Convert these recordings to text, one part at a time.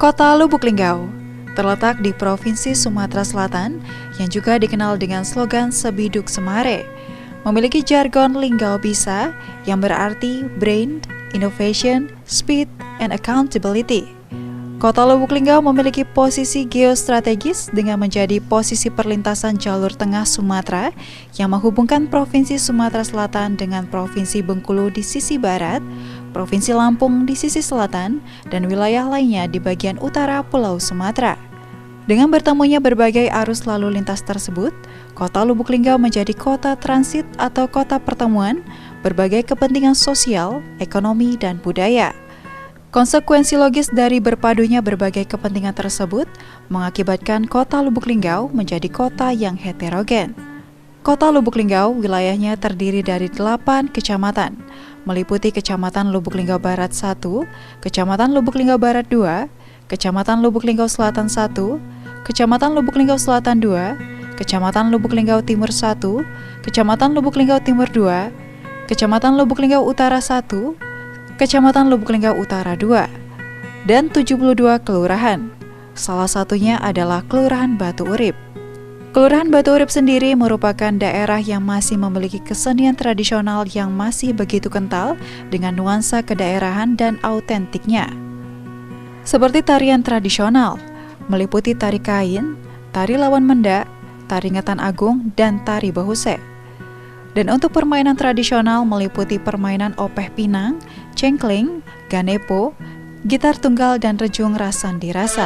Kota Lubuk Linggau terletak di Provinsi Sumatera Selatan yang juga dikenal dengan slogan Sebiduk Semare, memiliki jargon Linggau Bisa yang berarti Brain, Innovation, Speed, and Accountability. Kota Lubuk Linggau memiliki posisi geostrategis dengan menjadi posisi perlintasan jalur tengah Sumatera yang menghubungkan Provinsi Sumatera Selatan dengan Provinsi Bengkulu di sisi barat, Provinsi Lampung di sisi selatan, dan wilayah lainnya di bagian utara Pulau Sumatera. Dengan bertemunya berbagai arus lalu lintas tersebut, Kota Lubuk Linggau menjadi kota transit atau kota pertemuan berbagai kepentingan sosial, ekonomi, dan budaya. Konsekuensi logis dari berpadunya berbagai kepentingan tersebut mengakibatkan Kota Lubuk Linggau menjadi kota yang heterogen. Kota Lubuk Linggau wilayahnya terdiri dari 8 kecamatan, meliputi Kecamatan Lubuk Linggau Barat 1, Kecamatan Lubuk Linggau Barat 2, Kecamatan Lubuk Linggau Selatan 1, Kecamatan Lubuk Linggau Selatan 2, Kecamatan Lubuk Linggau Timur 1, Kecamatan Lubuk Linggau Timur 2, Kecamatan Lubuk Linggau Utara 1, Kecamatan Lubuk Linggau Utara 2, dan 72 kelurahan. Salah satunya adalah Kelurahan Batu Urip. Kelurahan Batu Urip sendiri merupakan daerah yang masih memiliki kesenian tradisional yang masih begitu kental dengan nuansa kedaerahan dan autentiknya. Seperti tarian tradisional, meliputi tari kain, tari lawan mendak, tari ngetan agung, dan tari bahuse. Dan untuk permainan tradisional meliputi permainan opeh pinang, cengkling, ganepo, gitar tunggal, dan rejung rasan-dirasan.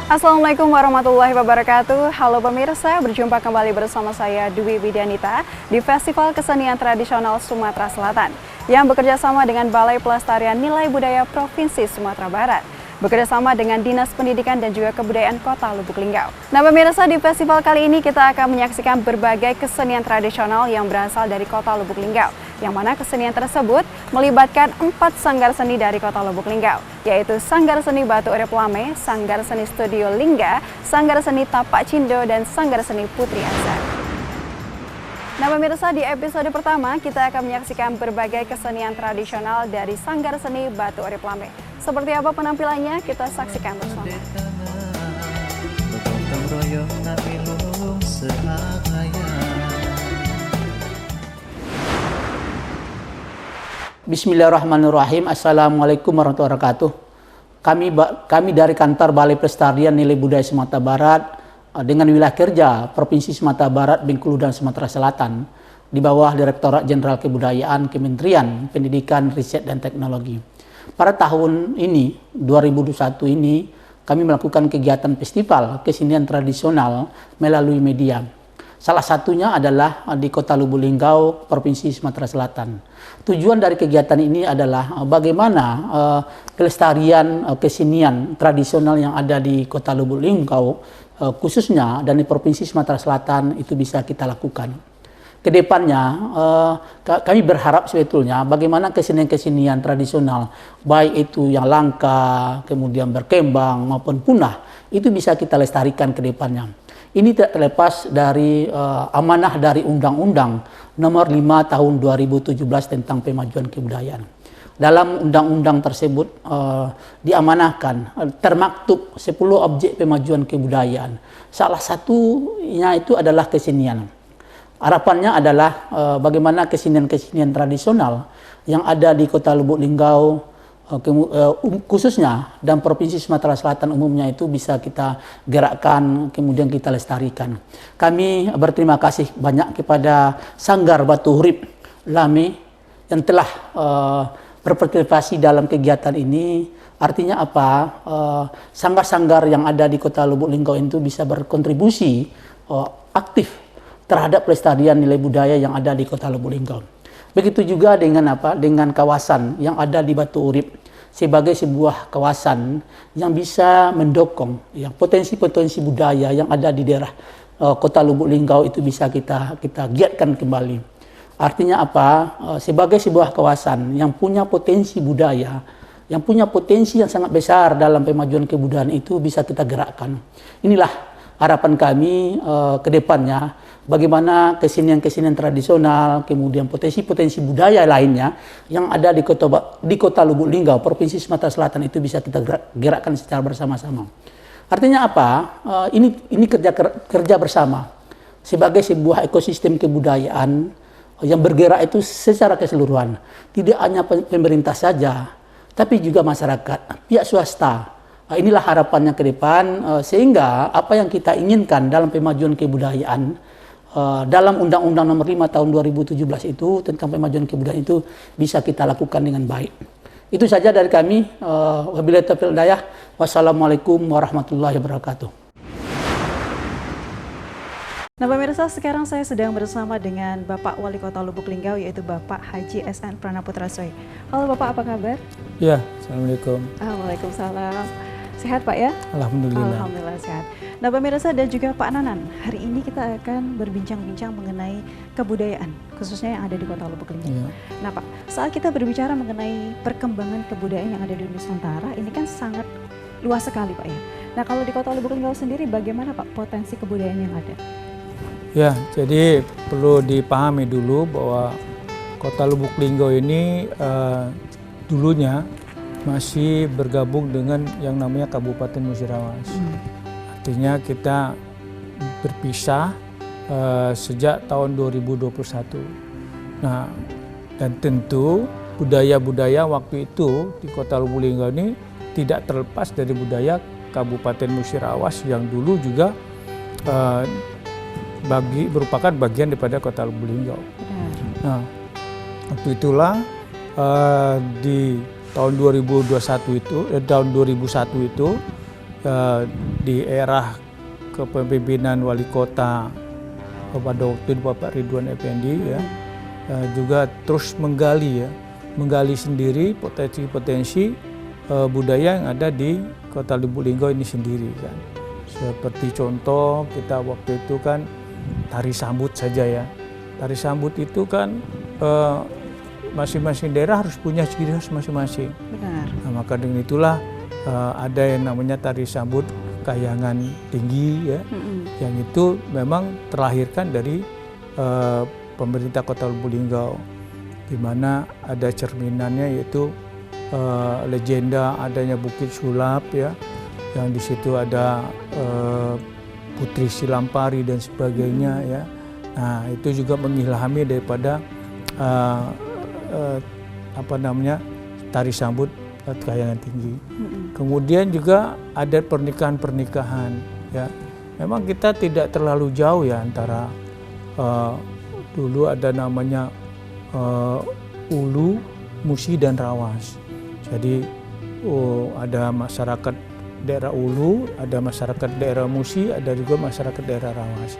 Assalamualaikum warahmatullahi wabarakatuh. Halo pemirsa, berjumpa kembali bersama saya Dwi Widianita di Festival Kesenian Tradisional Sumatera Selatan yang bekerja sama dengan Balai Pelestarian Nilai Budaya Provinsi Sumatera Barat, bekerja sama dengan Dinas Pendidikan dan juga Kebudayaan Kota Lubuk Linggau. Nah pemirsa, di festival kali ini kita akan menyaksikan berbagai kesenian tradisional yang berasal dari Kota Lubuk Linggau, yang mana kesenian tersebut melibatkan 4 sanggar seni dari Kota Lubuk Linggau, yaitu Sanggar Seni Batu Urip Lame, Sanggar Seni Studio Lingga, Sanggar Seni Tapak Cindo, dan Sanggar Seni Putri Azhar. Nah pemirsa, di episode pertama kita akan menyaksikan berbagai kesenian tradisional dari Sanggar Seni Batu Urip Lame. Seperti apa penampilannya, kita saksikan bersama. Bismillahirrahmanirrahim. Assalamualaikum warahmatullahi wabarakatuh. Kami dari Kantor Balai Pelestarian Nilai Budaya Sumatera Barat dengan wilayah kerja Provinsi Sumatera Barat, Bengkulu, dan Sumatera Selatan di bawah Direktorat Jenderal Kebudayaan Kementerian Pendidikan, Riset, dan Teknologi. Pada tahun ini, 2021 ini, kami melakukan kegiatan festival kesenian tradisional melalui media. Salah satunya adalah di Kota Lubuk Linggau, Provinsi Sumatera Selatan. Tujuan dari kegiatan ini adalah bagaimana pelestarian kesenian tradisional yang ada di Kota Lubuk Linggau, khususnya dan di Provinsi Sumatera Selatan itu bisa kita lakukan. Kedepannya kami berharap sebetulnya bagaimana kesenian-kesenian tradisional, baik itu yang langka, kemudian berkembang maupun punah, itu bisa kita lestarikan ke depannya. Ini tidak terlepas dari amanah dari Undang-Undang Nomor 5 Tahun 2017 tentang Pemajuan Kebudayaan. Dalam undang-undang tersebut diamanahkan termaktub 10 objek pemajuan kebudayaan. Salah satunya itu adalah kesenian. Harapannya adalah bagaimana kesenian-kesenian tradisional yang ada di Kota Lubuk Linggau khususnya dan Provinsi Sumatera Selatan umumnya itu bisa kita gerakkan, kemudian kita lestarikan. Kami berterima kasih banyak kepada Sanggar Batu Urip Lame yang telah berpartisipasi dalam kegiatan ini. Artinya apa? Sanggar-sanggar yang ada di Kota Lubuk Linggau itu bisa berkontribusi aktif terhadap pelestarian nilai budaya yang ada di Kota Lubuk Linggau. Begitu juga dengan dengan kawasan yang ada di Batu Urip sebagai sebuah kawasan yang bisa mendukung potensi-potensi budaya yang ada di daerah Kota Lubuk Linggau itu bisa kita giatkan kembali. Artinya apa? Sebagai sebuah kawasan yang punya potensi budaya, yang punya potensi yang sangat besar dalam pemajuan kebudayaan itu bisa kita gerakkan. Inilah harapan kami ke depannya bagaimana kesenian-kesenian tradisional, kemudian potensi-potensi budaya lainnya yang ada di kota Lubuk Linggau, Provinsi Sumatera Selatan itu bisa kita gerakkan secara bersama-sama. Artinya apa? Ini kerja bersama sebagai sebuah ekosistem kebudayaan yang bergerak itu secara keseluruhan. Tidak hanya pemerintah saja, tapi juga masyarakat, pihak swasta. Inilah harapannya ke depan, sehingga apa yang kita inginkan dalam pemajuan kebudayaan, dalam Undang-Undang Nomor 5 Tahun 2017 itu tentang pemajuan kebudayaan itu bisa kita lakukan dengan baik. Itu saja dari kami. Wabillahi taufiq wal hidayah. Wassalamualaikum warahmatullahi wabarakatuh. Nah pemirsa, sekarang saya sedang bersama dengan Bapak Wali Kota Lubuk Linggau, yaitu Bapak Haji SN Pranaputra Soe. Halo Bapak, apa kabar? Ya, Assalamualaikum. Waalaikumsalam. Sehat Pak ya? Alhamdulillah. Alhamdulillah sehat. Nah pemirsa dan juga Pak Nanan, hari ini kita akan berbincang-bincang mengenai kebudayaan, khususnya yang ada di Kota Lubuk Linggau. Ya. Nah Pak, saat kita berbicara mengenai perkembangan kebudayaan yang ada di Nusantara, ini kan sangat luas sekali Pak ya. Nah kalau di Kota Lubuk Linggau sendiri, bagaimana Pak potensi kebudayaan yang ada? Ya, jadi perlu dipahami dulu bahwa Kota Lubuk Linggau ini dulunya masih bergabung dengan yang namanya Kabupaten Musirawas. Artinya kita berpisah sejak tahun 2021. Nah, dan tentu budaya-budaya waktu itu di Kota Lubuk Linggau ini tidak terlepas dari budaya Kabupaten Musirawas yang dulu juga merupakan bagian daripada Kota Lubuk Linggau. Nah, waktu itulah di tahun 2001 itu di era kepemimpinan wali kota pada waktu itu Bapak Ridwan Effendi ya, juga terus menggali sendiri potensi-potensi budaya yang ada di Kota Lubuk Linggau ini sendiri kan. Seperti contoh kita waktu itu kan tari sambut saja ya. Tari sambut itu kan masing-masing daerah harus punya ciri khas masing-masing. Benar. Nah, maka dengan itulah ada yang namanya tari sambut Kahyangan Tinggi ya, yang itu memang terlahirkan dari pemerintah Kota Lubuk Linggau, di mana ada cerminannya yaitu legenda adanya Bukit Sulap ya, yang di situ ada Putri Silampari dan sebagainya ya. Nah itu juga mengilhami daripada tari sambut Kahyangan Tinggi. Kemudian juga ada pernikahan-pernikahan ya. Memang kita tidak terlalu jauh ya antara dulu ada namanya Ulu, Musi dan Rawas. Jadi ada masyarakat daerah Ulu, ada masyarakat daerah Musi, ada juga masyarakat daerah Rawas.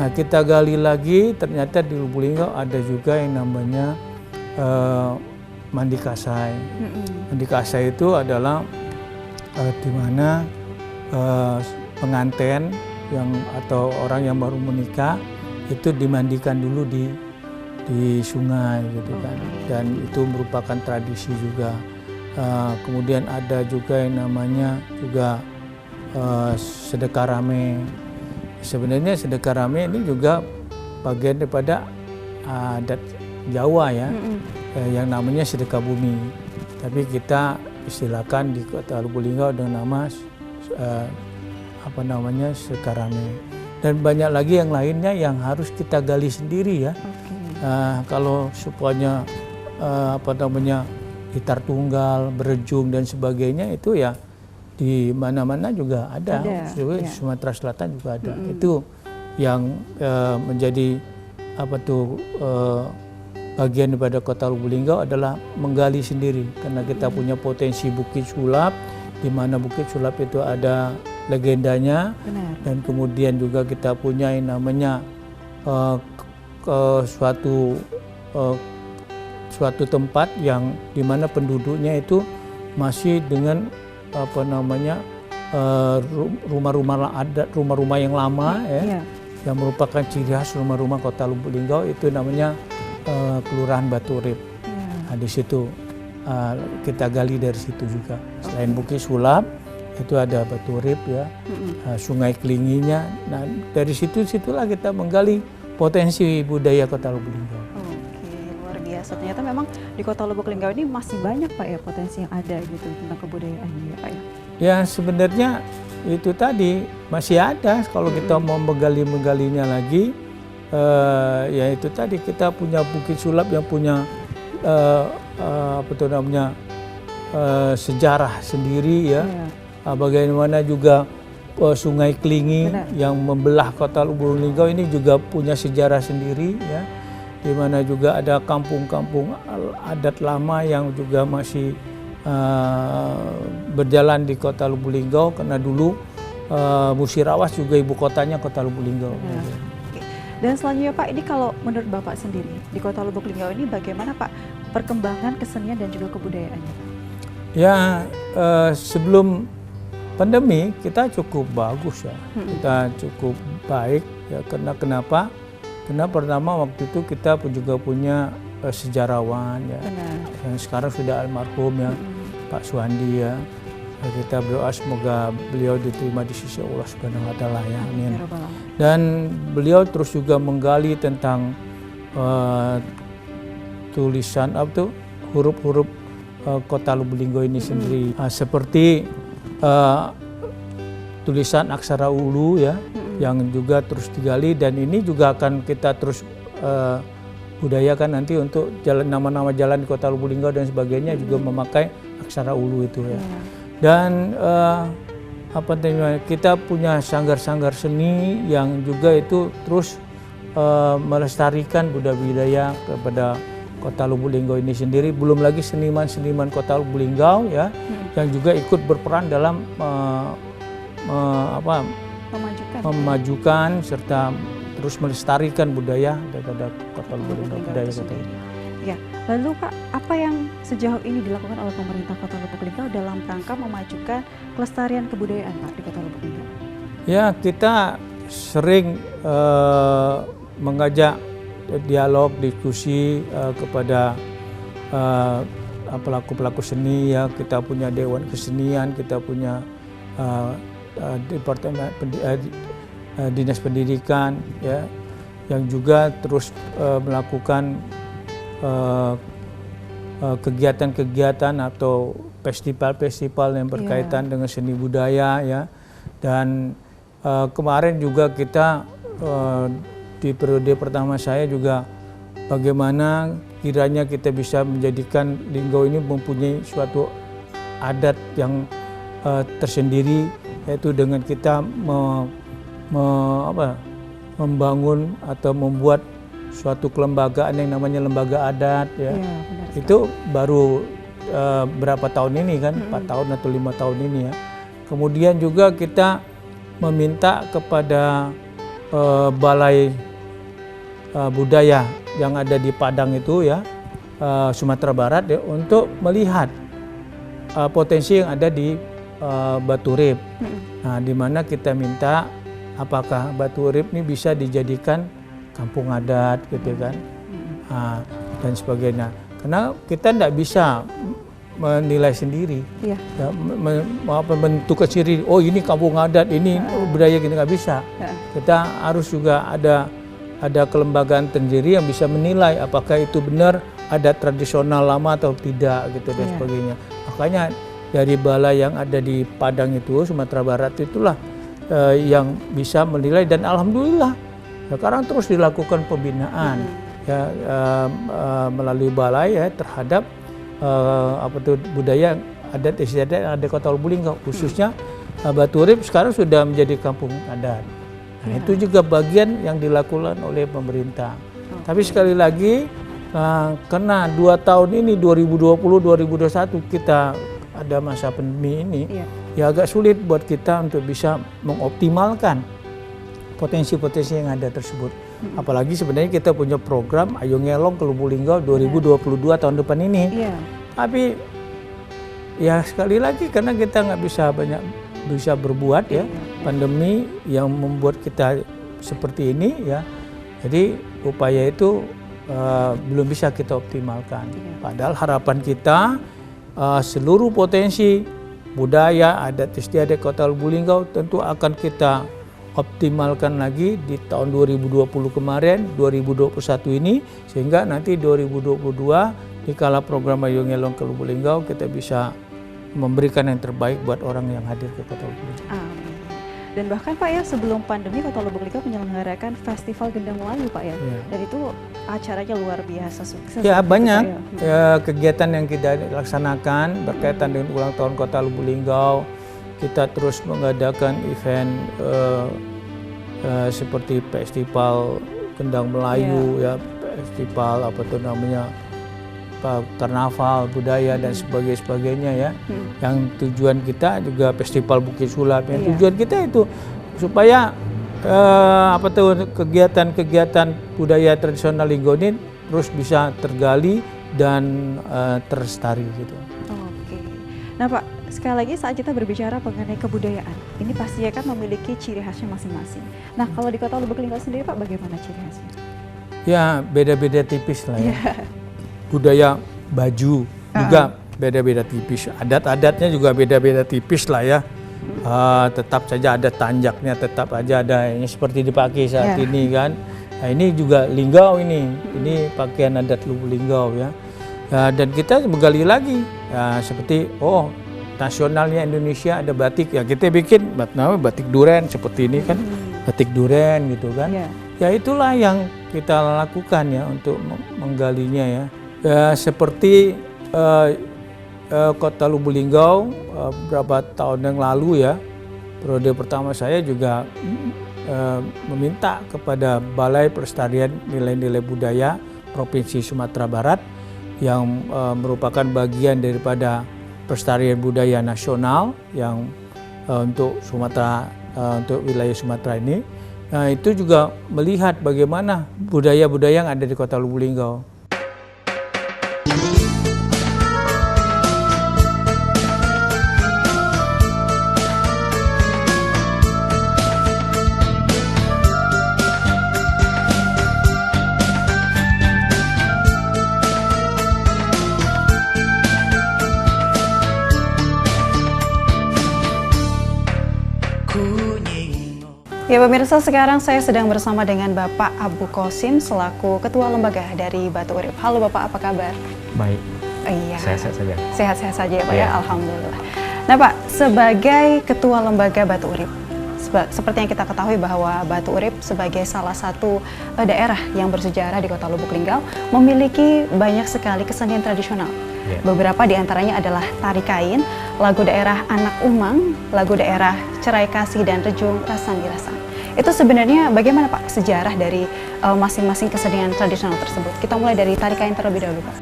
Nah kita gali lagi, ternyata di Lubuk Linggau ada juga yang namanya Mandi Kasai. Mandi Kasai itu adalah di mana pengantin atau orang yang baru menikah itu dimandikan dulu di sungai gitu kan, dan itu merupakan tradisi juga. Kemudian ada juga yang namanya juga sedekah rame. Sebenarnya sedekah rame ini juga bagian daripada adat Jawa ya, yang namanya sedekah bumi. Tapi kita istilahkan di Kota Lubuk Linggau dengan nama sedekah rame. Dan banyak lagi yang lainnya yang harus kita gali sendiri ya. Kalau supaya gitar tunggal, berejung dan sebagainya itu ya di mana-mana juga ada. Di Sumatera Selatan juga ada. Itu yang menjadi bagian daripada Kota Lubuk Linggau adalah menggali sendiri, karena kita punya potensi Bukit Sulap, di mana Bukit Sulap itu ada legendanya. Benar. Dan kemudian juga kita punya yang namanya suatu tempat yang dimana penduduknya itu masih dengan rumah-rumah adat, rumah-rumah yang lama ya, yang merupakan ciri khas rumah-rumah Kota Lubuk Linggau, itu namanya Kelurahan Batu Urip. Nah, di situ kita gali dari situ juga. Selain Bukit Sulap, itu ada Batu Urip ya, Sungai Kelinginya. Nah dari situlah kita menggali potensi budaya Kota Lubuk Linggau. Oke, luar biasa. Ternyata memang di Kota Lubuk Linggau ini masih banyak Pak ya potensi yang ada gitu tentang kebudayaannya ya Pak ya. Ya sebenarnya itu tadi masih ada kalau kita mau menggalinya lagi. Ya itu tadi kita punya Bukit Sulap yang punya sejarah sendiri ya. Bagaimana juga Sungai Kelingi yang membelah Kota Lubuk Linggau ini juga punya sejarah sendiri ya. Di mana juga ada kampung-kampung adat lama yang juga masih berjalan di Kota Lubuk Linggau karena dulu Musirawas juga ibu kotanya Kota Lubuk Linggau. Dan selanjutnya Pak, ini kalau menurut Bapak sendiri di Kota Lubuk Linggau ini bagaimana Pak perkembangan kesenian dan juga kebudayaannya? Ya sebelum pandemi kita cukup bagus ya, kita cukup baik ya karena kenapa? Karena pertama waktu itu kita juga punya sejarawan ya, yang sekarang sudah almarhum ya, Pak Suwandi ya. Kita berdoa semoga beliau diterima di sisi Allah Subhanahu wa Ta'ala ya. Amin. Dan beliau terus juga menggali tentang tulisan huruf-huruf Kota Lubuk Linggau ini sendiri, seperti tulisan aksara Ulu ya, yang juga terus digali, dan ini juga akan kita terus budayakan nanti untuk nama-nama jalan di Kota Lubuk Linggau dan sebagainya juga memakai aksara Ulu itu ya. Dan kita punya sanggar-sanggar seni yang juga itu terus melestarikan budaya kepada Kota Lubuk Linggau ini sendiri. Belum lagi seniman-seniman Kota Lubuk Linggau ya, yang juga ikut berperan dalam memajukan serta terus melestarikan budaya daripada Kota Lubuk Linggau, budaya Kota Lubuk. Ya, lalu Pak, apa yang sejauh ini dilakukan oleh pemerintah Kota Lubuk Linggau dalam rangka memajukan kelestarian kebudayaan Pak di Kota Lubuk Linggau? Ya, kita sering mengajak dialog, diskusi kepada pelaku-pelaku seni ya. Kita punya Dewan Kesenian, kita punya Departemen Dinas Pendidikan ya, yang juga terus melakukan kegiatan-kegiatan atau festival-festival yang berkaitan dengan seni budaya ya. Dan kemarin juga kita di periode pertama saya juga bagaimana kiranya kita bisa menjadikan Linggau ini mempunyai suatu adat yang tersendiri, yaitu dengan kita membangun atau membuat suatu kelembagaan yang namanya lembaga adat ya. Itu baru berapa tahun ini kan, 4 tahun atau 5 tahun ini ya. Kemudian juga kita meminta kepada balai budaya yang ada di Padang itu ya, Sumatera Barat ya, untuk melihat potensi yang ada di Batu Urip. Nah, di mana kita minta apakah Batu Urip ini bisa dijadikan kampung adat gitu kan, dan sebagainya. Karena kita tidak bisa menilai sendiri, ya, menentukan sendiri. Oh ini kampung adat, ini budaya kita nggak bisa. Kita harus juga ada kelembagaan sendiri yang bisa menilai apakah itu benar adat tradisional lama atau tidak gitu dan sebagainya. Makanya dari balai yang ada di Padang itu, Sumatera Barat itulah yang bisa menilai, dan alhamdulillah sekarang terus dilakukan pembinaan ya, melalui balai ya terhadap budaya adat istiadat yang ada di Kota Lubuk Linggau, khususnya Batu Urip sekarang sudah menjadi kampung adat. Nah, itu juga bagian yang dilakukan oleh pemerintah. Tapi sekali lagi karena 2 tahun ini 2020-2021 kita ada masa pandemi ini, ya agak sulit buat kita untuk bisa mengoptimalkan potensi-potensi yang ada tersebut. Apalagi sebenarnya kita punya program Ayo Ngelong ke Lubuk Linggau 2022 tahun depan ini. Tapi ya sekali lagi karena kita nggak bisa berbuat ya, pandemi yang membuat kita seperti ini ya. Jadi upaya itu belum bisa kita optimalkan. Padahal harapan kita seluruh potensi budaya, adat istiadat Kota Lubuk Linggau tentu akan kita optimalkan lagi di tahun 2020 kemarin, 2021 ini, sehingga nanti 2022 di kala program Ayo Ngelong ke Lubuk Linggau kita bisa memberikan yang terbaik buat orang yang hadir ke Kota Lubuk Linggau. Amin. Dan bahkan Pak ya, sebelum pandemi Kota Lubuk Linggau menyelenggarakan Festival Gendang Melayu Pak ya. Dan itu acaranya luar biasa sukses. Ya banyak Pak, ya. kegiatan yang kita laksanakan berkaitan dengan ulang tahun Kota Lubuk Linggau. Kita terus mengadakan event seperti festival Gendang Melayu, ya festival apa tuh namanya, karnaval budaya dan sebagainya ya. Yang tujuan kita juga festival Bukit Sulap. Yang tujuan kita itu supaya kegiatan-kegiatan budaya tradisional Linggau ini terus bisa tergali dan terlestari gitu. Oke. Nah Pak, sekali lagi saat kita berbicara mengenai kebudayaan, ini pastinya kan memiliki ciri khasnya masing-masing. Nah kalau di Kota Lubuk Linggau sendiri Pak, bagaimana ciri khasnya? Ya beda-beda tipis lah ya. Budaya baju juga beda-beda tipis, adat-adatnya juga beda-beda tipis lah ya. Tetap saja ada tanjaknya, tetap aja ada yang seperti dipakai saat ini kan. Nah ini juga Linggau ini pakaian adat Lubuk Linggau ya. Dan kita menggali lagi seperti nasionalnya Indonesia ada batik ya, kita bikin namanya batik duren seperti ini kan, batik duren gitu kan. Ya itulah yang kita lakukan ya untuk menggalinya ya. Seperti Kota Lubuk Linggau beberapa tahun yang lalu ya, periode pertama saya juga meminta kepada Balai Pelestarian Nilai-Nilai Budaya Provinsi Sumatera Barat yang merupakan bagian daripada pelestarian budaya nasional yang untuk Sumatera, untuk wilayah Sumatera ini. Nah itu juga melihat bagaimana budaya-budaya yang ada di Kota Lubuk Linggau. Ya pemirsa, sekarang saya sedang bersama dengan Bapak Abu Qosim selaku Ketua Lembaga dari Batu Urip. Halo Bapak, apa kabar? Baik. Iya. Sehat-sehat saja. Sehat-sehat saja ya Pak ya, Alhamdulillah. Nah Pak, sebagai Ketua Lembaga Batu Urip, seperti yang kita ketahui bahwa Batu Urip sebagai salah satu daerah yang bersejarah di Kota Lubuk Linggau memiliki banyak sekali kesenian tradisional. Beberapa di antaranya adalah tari kain, lagu daerah Anak Umang, lagu daerah Cerai Kasih dan Rejung Rasang-Irasang. Itu sebenarnya bagaimana Pak sejarah dari masing-masing kesenian tradisional tersebut? Kita mulai dari tari kain terlebih dahulu Pak.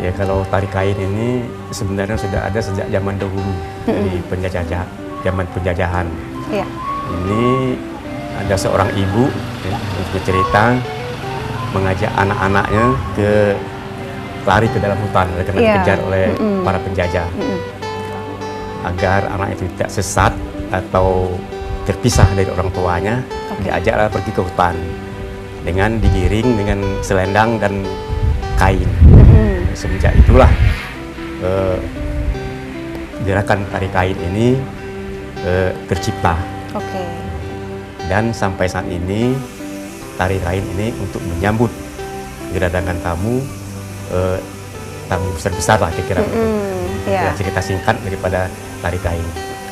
Ya kalau tari kain ini sebenarnya sudah ada sejak zaman dahulu di zaman penjajahan. Iya. Ini ada seorang ibu bercerita mengajak anak-anaknya lari ke dalam hutan karena dikejar oleh para penjajah. Agar anak itu tidak sesat atau terpisah dari orang tuanya, diajaklah pergi ke hutan dengan digiring dengan selendang dan kain. Semenjak itulah gerakan tari kain ini tercipta. Dan sampai saat ini tari kain ini untuk menyambut kedatangan tamu besar-besar lah kira-kira. Cerita singkat daripada tari kain.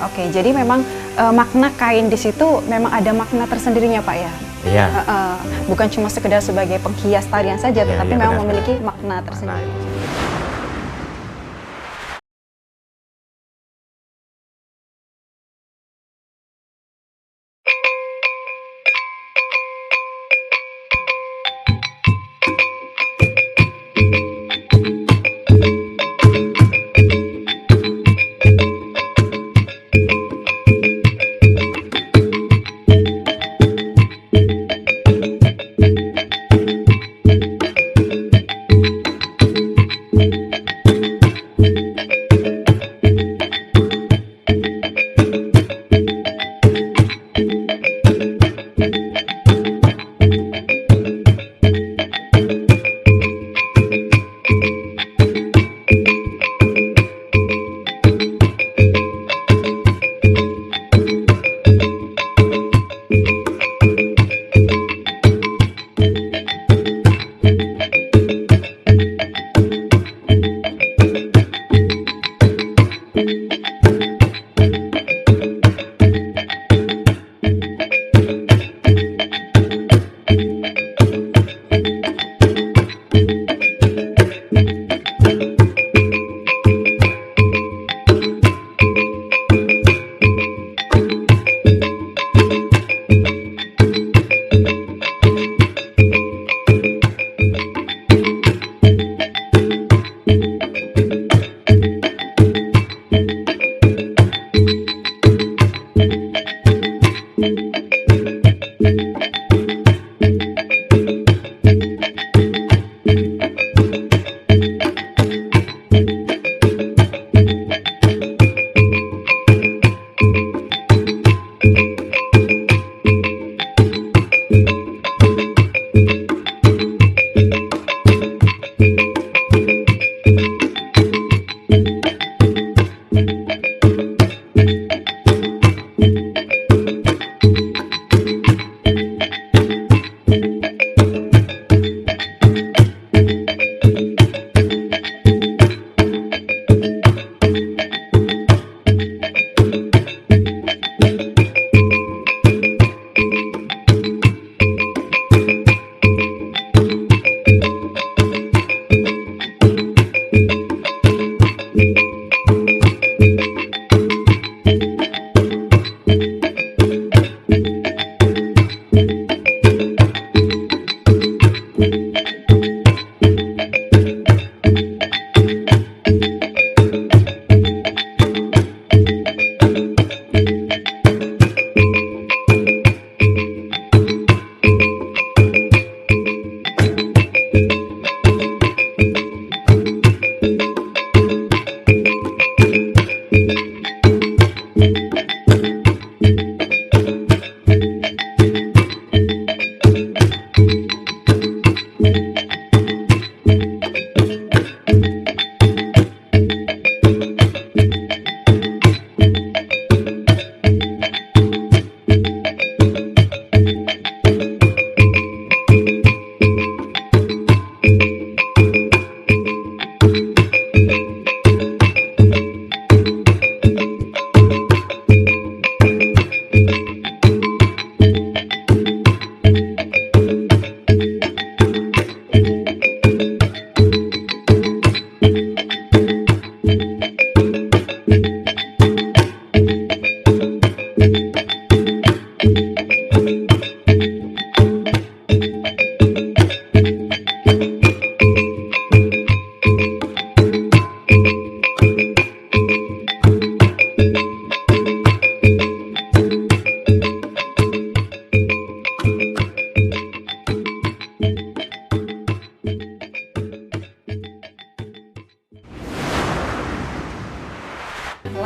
Oke, jadi memang makna kain di situ memang ada makna tersendirinya Pak ya? Iya. Bukan cuma sekedar sebagai penghias tarian saja, tetapi memang memiliki makna tersendiri.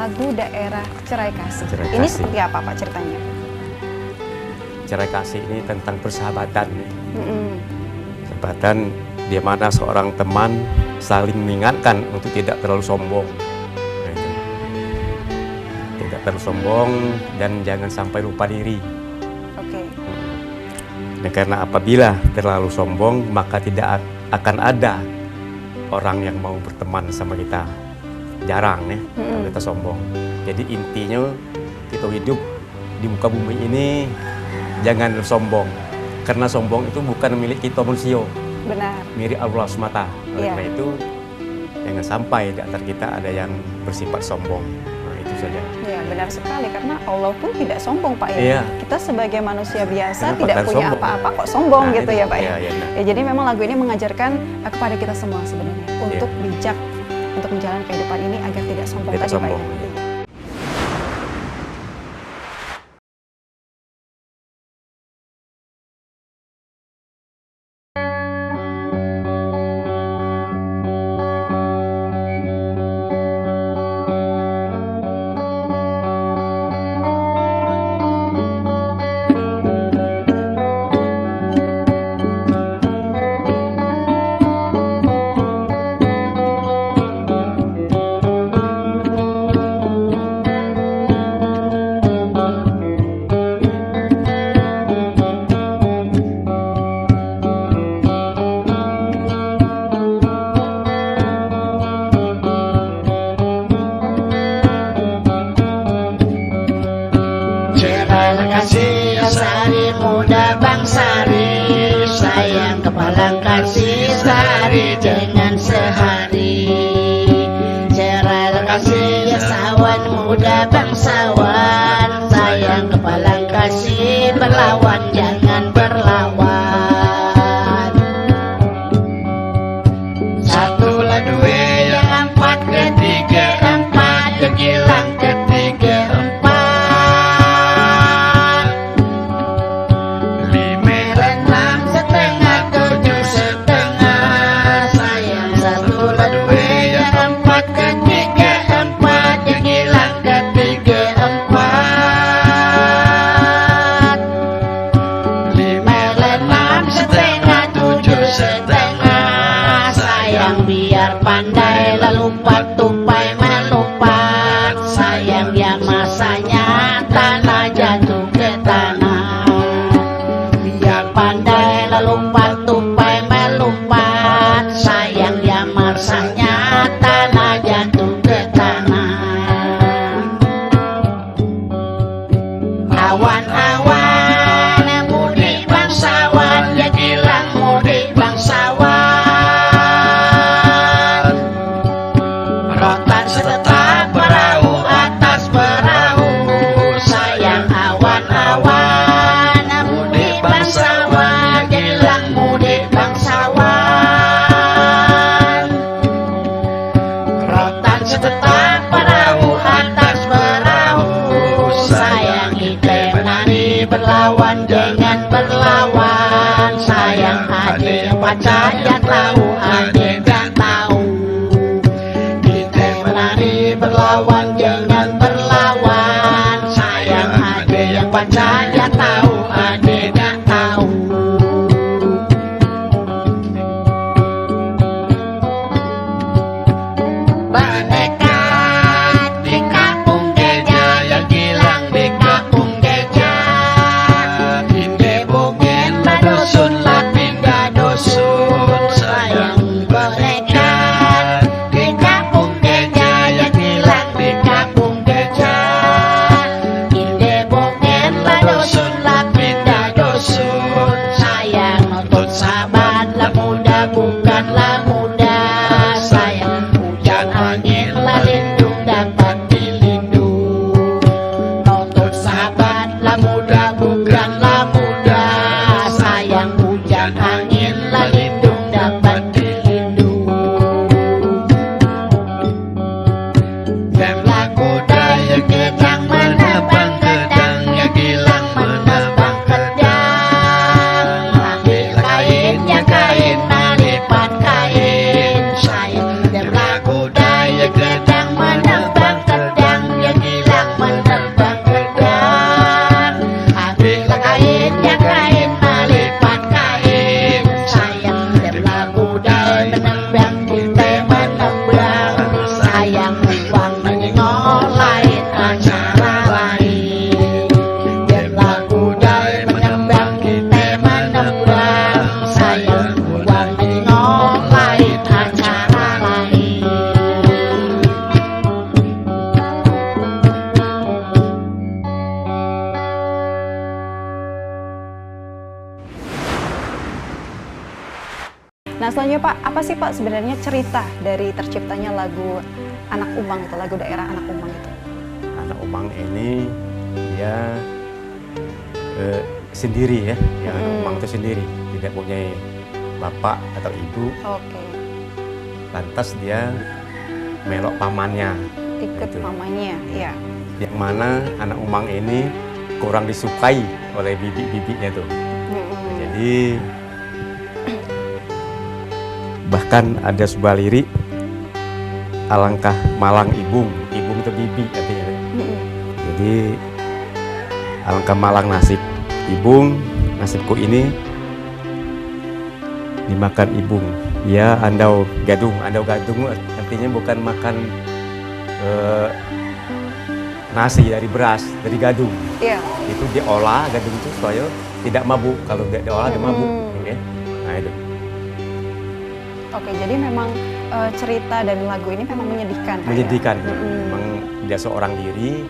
lagu daerah Cerai Kasih. Cerai Ini Kasih. seperti apa Pak ceritanya? Cerai kasih ini tentang persahabatan. Mm-mm. Persahabatan di mana seorang teman saling mengingatkan untuk tidak terlalu sombong. Nah, itu. Tidak terlalu sombong dan jangan sampai lupa diri. Oke. Nah, karena apabila terlalu sombong maka tidak akan ada orang yang mau berteman sama kita. Jarang ya kalau kita sombong. Jadi intinya kita hidup di muka bumi ini jangan sombong. Karena sombong itu bukan milik kita manusia, Benar. milik Allah semata. Oleh Iya. karena itu jangan sampai di antara kita ada yang bersifat sombong. Nah, itu saja. Ya, benar sekali karena Allah pun tidak sombong Pak ya. Iya. Kita sebagai manusia biasa Kenapa tidak kan punya sombong? apa-apa kok sombong Nah, gitu itu. ya Pak ya. Iya, iya, nah. Ya, jadi memang lagu ini mengajarkan kepada kita semua sebenarnya untuk bijak untuk menjalani kehidupan ini agar tidak sombong Tidak tadi sombong, Pak ya. iya. Cerai kasih sari muda bangsari, sayang kepalang kasih sari dengan sehari. Cerai kasih sawan muda bangsawan, sayang kepalang kasih berlawan jangan berlawan. Satu lah dua yang empat ketiga empat kegilang ketiga empat lima enam setengah tujuh setengah sayang satu lah dua yang empat ketiga empat kegilang ketiga empat lima enam setengah tujuh setengah sayang biar pandai lalu empat tupai melompat sayang yang masanya tanah jatuh ke tanah biar pandai lalu empat tupai melompat sayang yang masanya tanah jatuh ke tanah. Awan-awan mudik bangsawan ya gilang mudik bangsawan rotan setetap perahu atas perahu sayang awan-awan mudik bangsawan ya gilang mudik bangsawan rotan setetap perahu atas perahu sayang kita menari berlawan dengan berlawan sayang adik pacar yang tahu adik gak tahu kita menari berlawan dengan berlawan sayang adik yang pacar yang tahu adik gak tahu. Berdekat di kampung gajah yang hilang di kampung gajah Inde bungen badosun lah pindah dosun sayang selanjutnya Pak, apa sih Pak sebenarnya cerita dari terciptanya lagu Anak Umang itu, lagu daerah Anak Umang itu? Anak Umang ini dia sendiri ya, yang Anak Umang itu sendiri, tidak punya bapak atau ibu. Oke. Lantas dia melok pamannya. Ikut Gitu. mamanya, ya. Yang mana Anak Umang ini kurang disukai oleh bibi-bibinya tuh. Jadi bahkan ada sebuah lirik, alangkah malang ibung, ibung itu bibi artinya. Jadi alangkah malang nasib ibung, nasibku ini dimakan ibung. Ya andau gadung artinya bukan makan nasi dari beras, dari gadung. Iya. Itu diolah gadung itu supaya tidak mabuk. Kalau tidak diolah dia mabuk. Oke. Nah itu. Oke, jadi memang cerita dari lagu ini memang menyedihkan. Pak, Menyedihkan. ya? Memang dia seorang diri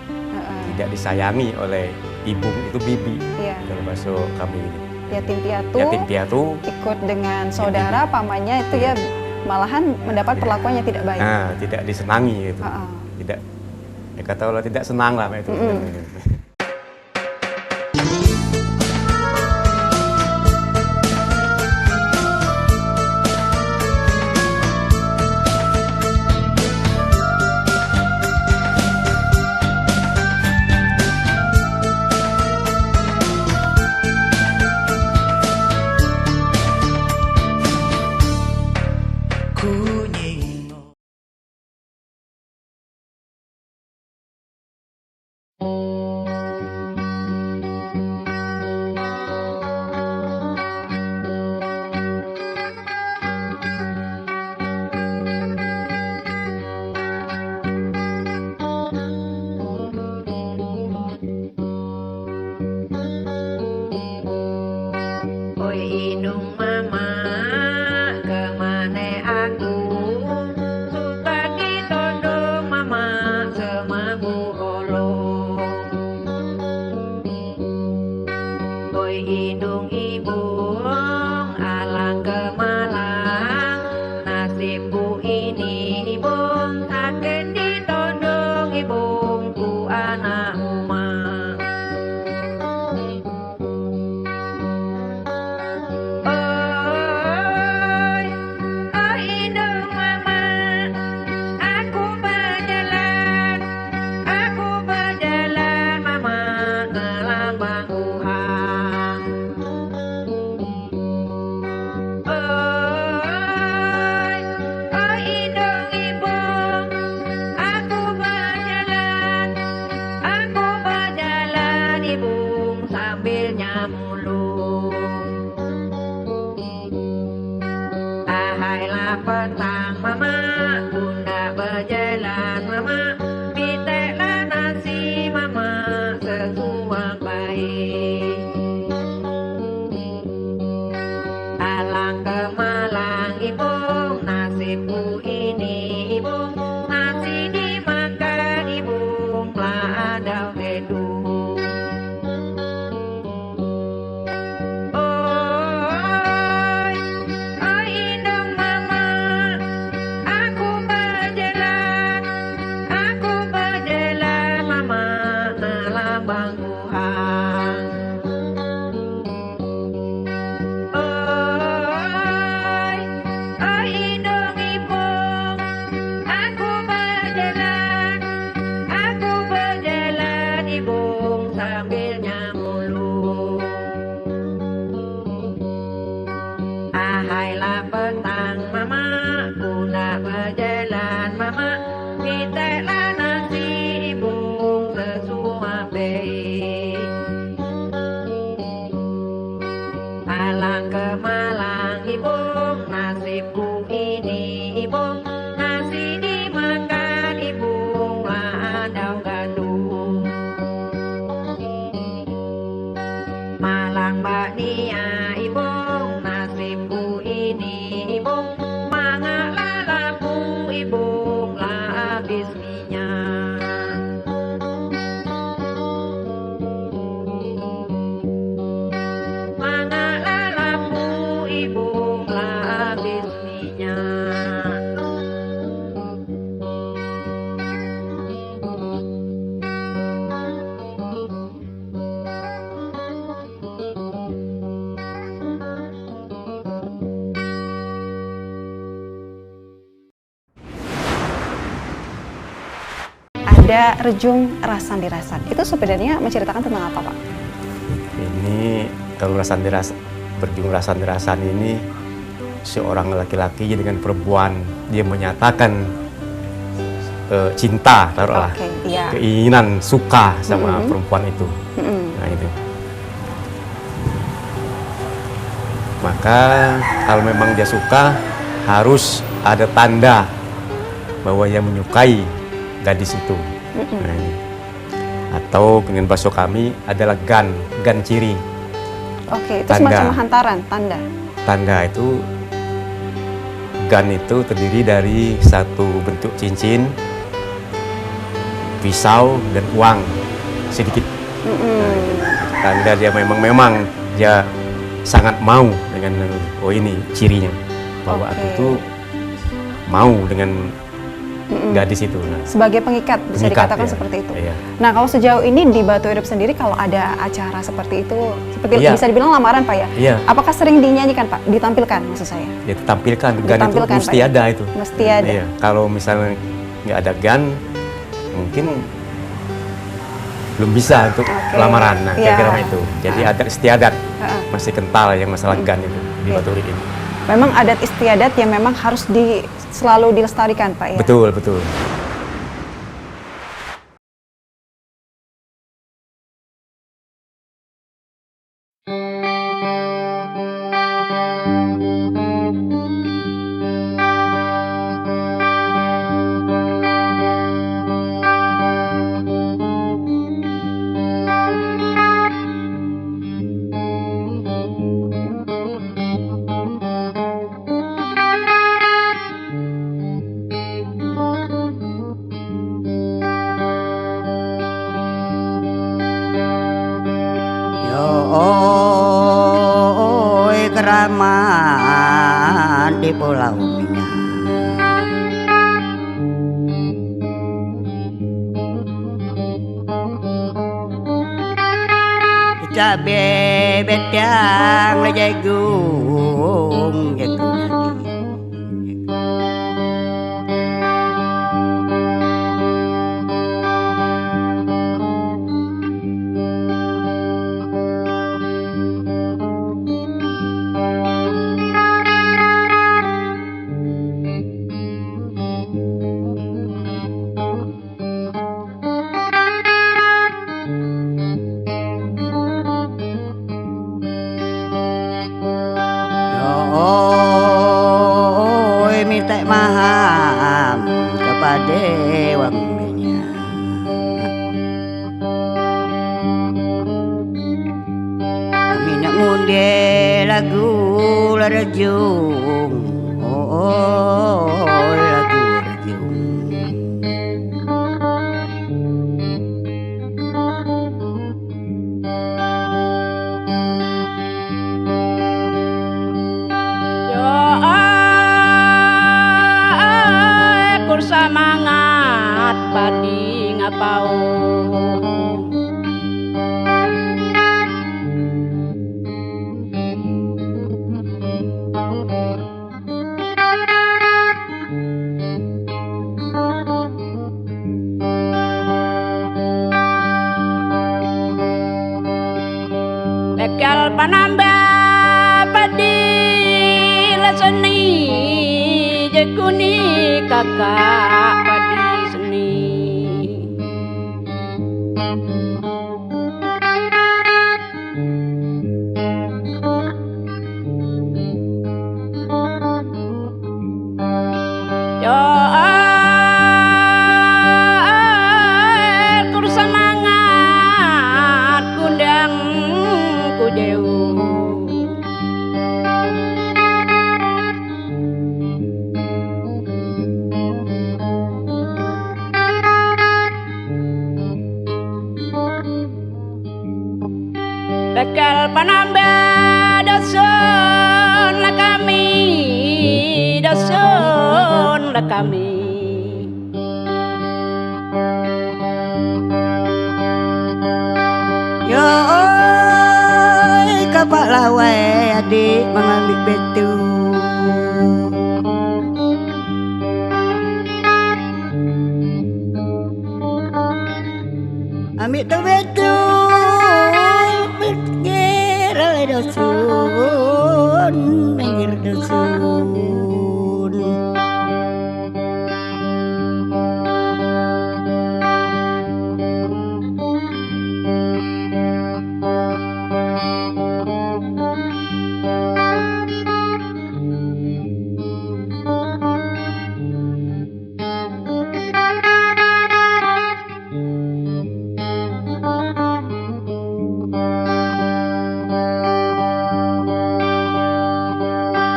tidak disayangi oleh ibu itu bibi. Iya. Dalam bahasa kami ini. Yatim piatu. Yatim piatu. Ikut dengan saudara, pamannya itu ya malahan mendapat perlakuan yang tidak baik. Nah, tidak disenangi itu. Tidak. Ya kata Allah tidak senang lah itu. ada Rejung Rasandirasan. Itu sebenarnya menceritakan tentang apa, Pak? Ini kalau Rejung Rasandirasan ini seorang laki-laki dengan perempuan, dia menyatakan cinta, taruhlah, iya. keinginan suka sama perempuan itu. Nah itu. Maka kalau memang dia suka, harus ada tanda bahwa ia menyukai gadis itu. Nah, ini. Atau dengan bahasa kami adalah gan ciri. Oke, itu Tanda. semacam hantaran, tanda. Tanda itu, gan itu terdiri dari satu bentuk cincin, pisau, dan uang sedikit. Tanda dia memang dia sangat mau dengan, oh ini cirinya bahwa aku tuh mau dengan gadis itu. Nah, sebagai pengikat bisa dikatakan ya. seperti itu. Iya. Nah, kalau sejauh ini di Batu Hidup sendiri kalau ada acara seperti itu, seperti Iya. bisa dibilang lamaran, Pak ya? Iya. Apakah sering dinyanyikan, Pak? Ditampilkan maksud saya? Ya tampilkan gan itu Ditampilkan, mesti Pak, ya? ada itu. Mesti ada. Iya. Kalau misalnya nggak ada gan, mungkin belum bisa untuk lamaran. Nah, Iya. kira-kira itu. Jadi adat istiadat masih kental yang masalah gan itu di Batu Urip ini. Memang adat istiadat yang memang harus selalu dilestarikan, Pak ya? Betul, betul. Oi keramat di Pulau Minyak, cabe betang le jagung oi minta maham kepada wang minyak, kami nak ngunde lagu Rejung, oi lagu Rejung. Semangat padi ngapau bekal panambah padi leseni jekuni kakak padi seni yo kur semangat kundang kudeu bekal panambah dosun lah kami Yo oi kapak lawai adik mengambil betu, ambil tu betul pinggir dusun, pinggir dusun.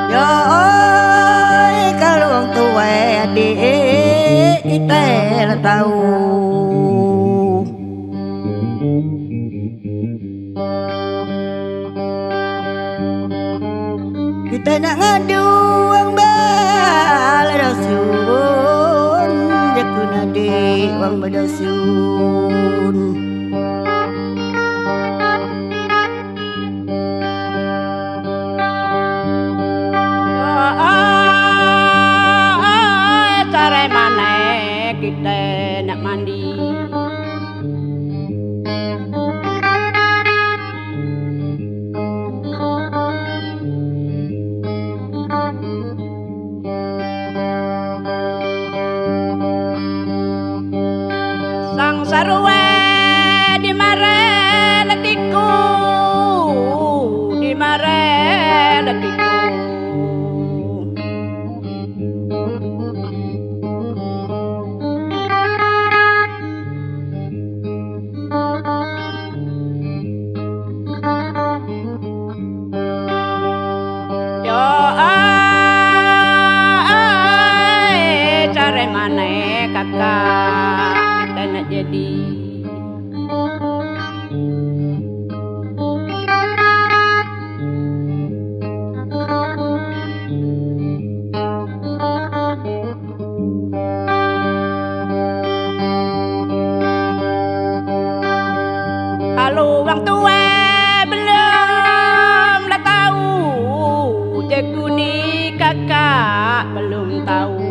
Ya ơi kalau orang tua adik kita lah tahu, kita nak ngadu orang balai dusun, jakun adik orang berdusun. Cara mana kita nak mandi? Sang sarwe di mare letiku, di mare letiku. Cara mana kakak kita nak jadi? Kalau orang tua belum lah tahu, jago ni kakak belum tahu.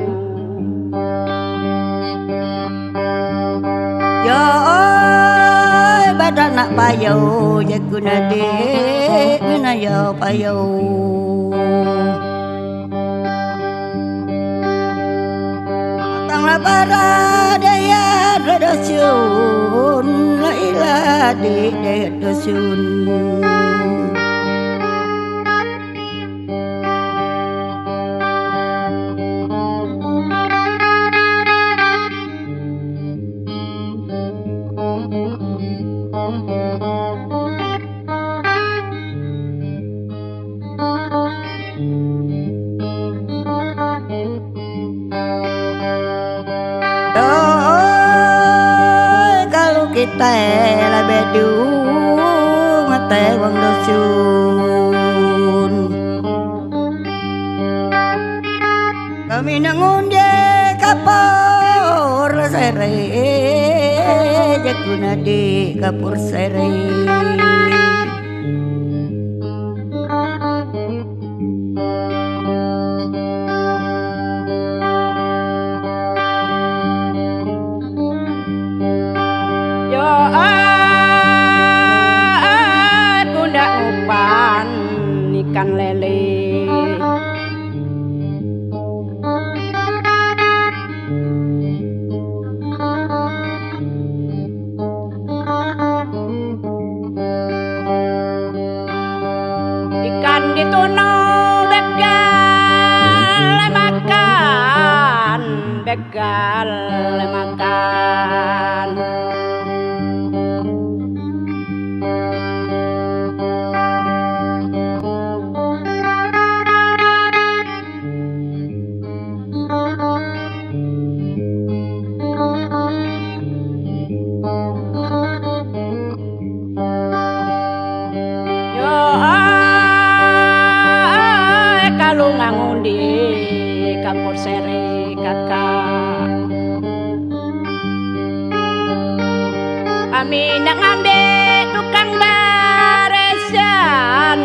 Ya ơi badan nak payau jakun adik mina ya payau. Tanglah para daya dusun, la ilah adik daya dusun. Kalau kita lah bedu mata wang dusun, kami nak ngunde kapur sere, jakun adik kapur sere. Aku ndak upan ikan lele. Ikan dituno begal makan, begal makan. Kalau ngangundi kapur seri kakak, kami nak ngambil tukang beresan,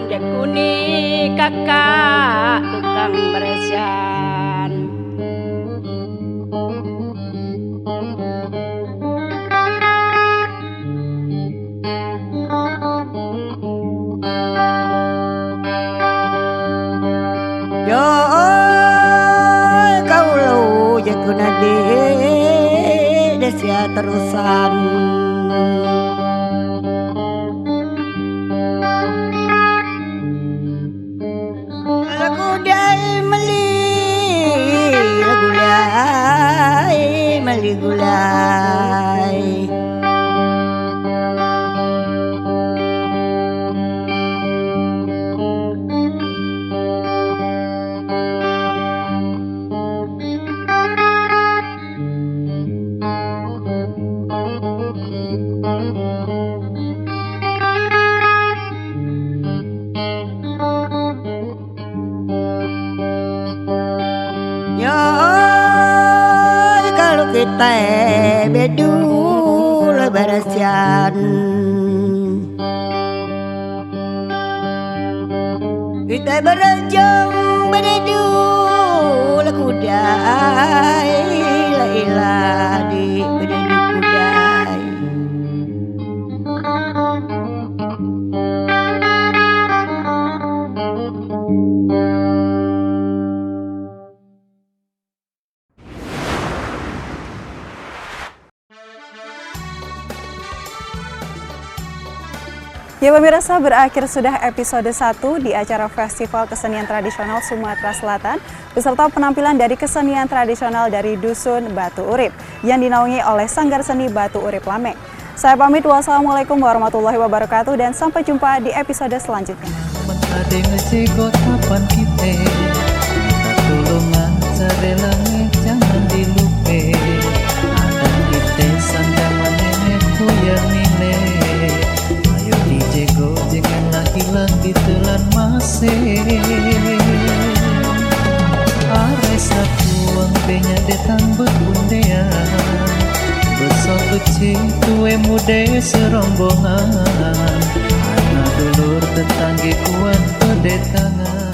jakuni kakak tukang beresan. jekuna de desia terusan. Lagu dai meli gulai. Ya kalau kita bedul berasian, kita berjam bedul kudai la di bedul kudai. Ya pemirsa, berakhir sudah episode 1 di acara Festival Kesenian Tradisional Sumatera Selatan beserta penampilan dari kesenian tradisional dari Dusun Batu Urip yang dinaungi oleh Sanggar Seni Batu Urip Lameng. Saya pamit, wassalamualaikum warahmatullahi wabarakatuh dan sampai jumpa di episode selanjutnya. Hilang ditelan masih Arai sapuang benya detang berbundean Besok kecil tue muda serombongan Anak dulur tetanggi kuat pedetangan